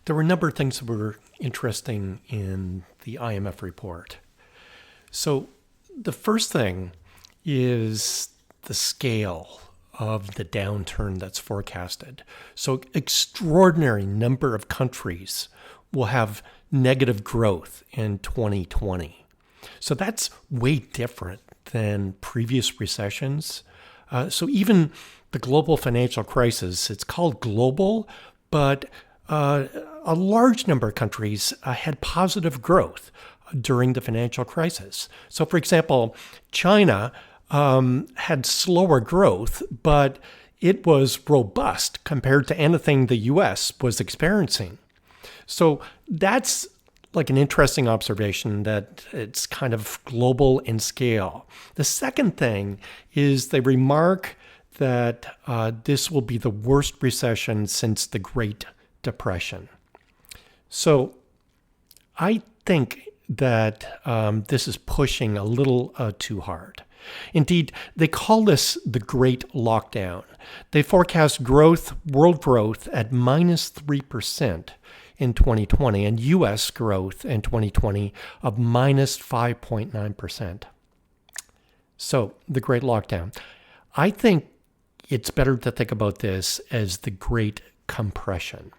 There were a number of things that were interesting in the IMF report. So the first thing is the scale of the downturn that's forecasted. So extraordinary number of countries will have negative growth in 2020. So that's way different than previous recessions. So even the global financial crisis, it's called global, but a large number of countries had positive growth during the financial crisis. So, for example, China had slower growth, but it was robust compared to anything the U.S. was experiencing. So that's like an interesting observation that it's kind of global in scale. The second thing is they remark that this will be the worst recession since the Great Depression. So I think that this is pushing a little too hard. Indeed, they call this the Great Lockdown. They forecast world growth at minus 3% in 2020 and U.S. growth in 2020 of minus 5.9%. So the Great Lockdown. I think it's better to think about this as the Great Compression.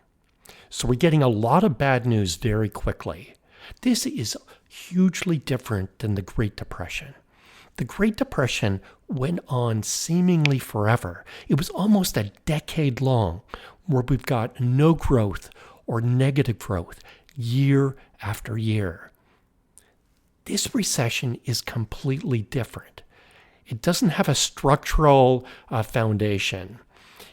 So we're getting a lot of bad news very quickly. This is hugely different than the Great Depression. The Great Depression went on seemingly forever. It was almost a decade long where we've got no growth or negative growth year after year. This recession is completely different. It doesn't have a structural foundation.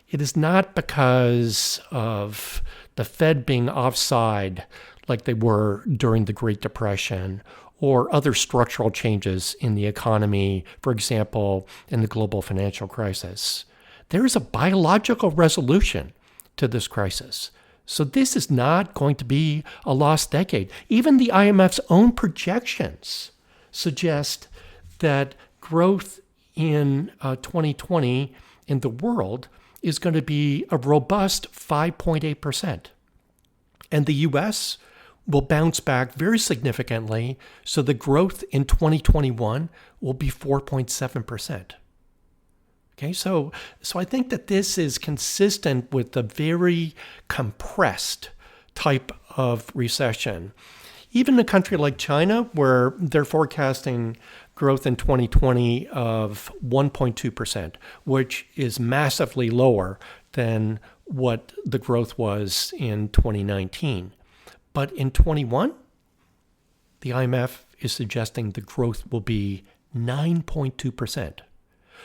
It is not because of the Fed being offside like they were during the Great Depression or other structural changes in the economy, for example, in the global financial crisis. There is a biological resolution to this crisis. So this is not going to be a lost decade. Even the IMF's own projections suggest that growth in 2020 in the world is going to be a robust 5.8%. And the U.S. will bounce back very significantly, so the growth in 2021 will be 4.7%. Okay, so I think that this is consistent with the very compressed type of recession. Even a country like China, where they're forecasting growth in 2020 of 1.2%, which is massively lower than what the growth was in 2019. But in 21, the IMF is suggesting the growth will be 9.2%.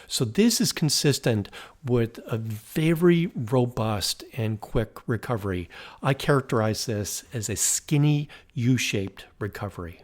So this is consistent with a very robust and quick recovery. I characterize this as a skinny U-shaped recovery.